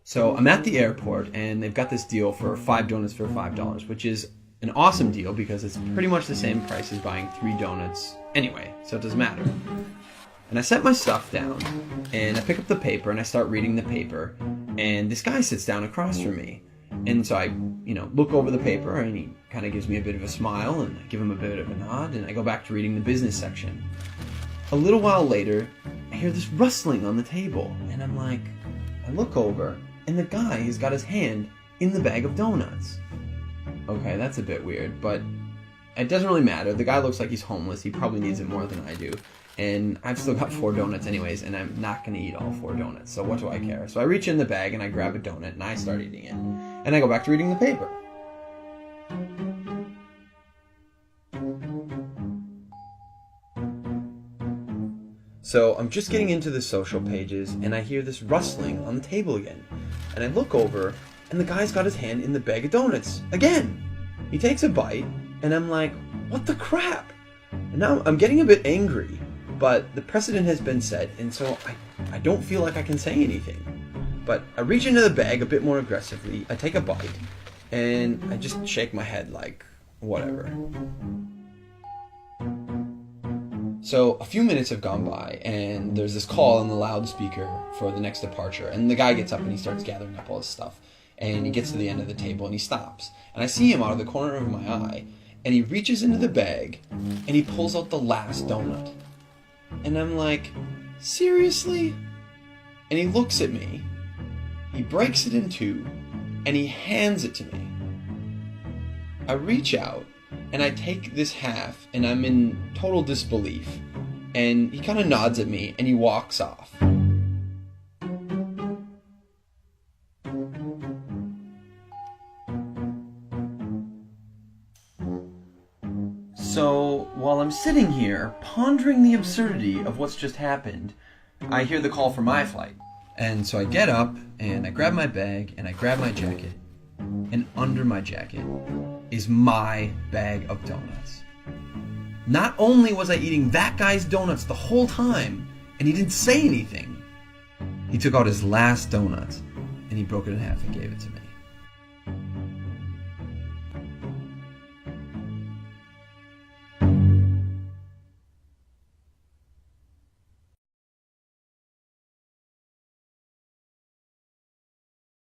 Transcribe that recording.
So I'm at the airport, and they've got this deal for 5 donuts for $5, which is an awesome deal because it's pretty much the same price as buying 3 donuts anyway, so it doesn't matter. And I set my stuff down, and I pick up the paper, and I start reading the paper, and this guy sits down across from me. And so I, look over the paper, and he kind of gives me a bit of a smile, and I give him a bit of a nod, and I go back to reading the business section. A little while later, I hear this rustling on the table, and I look over, and the guy has got his hand in the bag of donuts. Okay, that's a bit weird, but it doesn't really matter. The guy looks like he's homeless. He probably needs it more than I do. And I've still got 4 donuts anyways, and I'm not going to eat all 4 donuts, so what do I care? So I reach in the bag, and I grab a donut, and I start eating it. And I go back to reading the paper. So I'm just getting into the social pages, and I hear this rustling on the table again. And I look over, and the guy's got his hand in the bag of donuts again. He takes a bite, and I'm like, what the crap? And now I'm getting a bit angry, but the precedent has been set, and so I don't feel like I can say anything. But I reach into the bag a bit more aggressively, I take a bite, and I just shake my head like, whatever. So a few minutes have gone by, and there's this call on the loudspeaker for the next departure, and the guy gets up and he starts gathering up all his stuff, and he gets to the end of the table and he stops, and I see him out of the corner of my eye, and he reaches into the bag and he pulls out the last donut, and I'm like, seriously? And he looks at me, he breaks it in 2, and he hands it to me. I reach out, and I take this half, and I'm in total disbelief. And he kind of nods at me, and he walks off. So, while I'm sitting here, pondering the absurdity of what's just happened, I hear the call for my flight. And so I get up, and I grab my bag, and I grab my jacket. And under my jacket is my bag of donuts. Not only was I eating that guy's donuts the whole time, and he didn't say anything, he took out his last donut, and he broke it in half and gave it to me.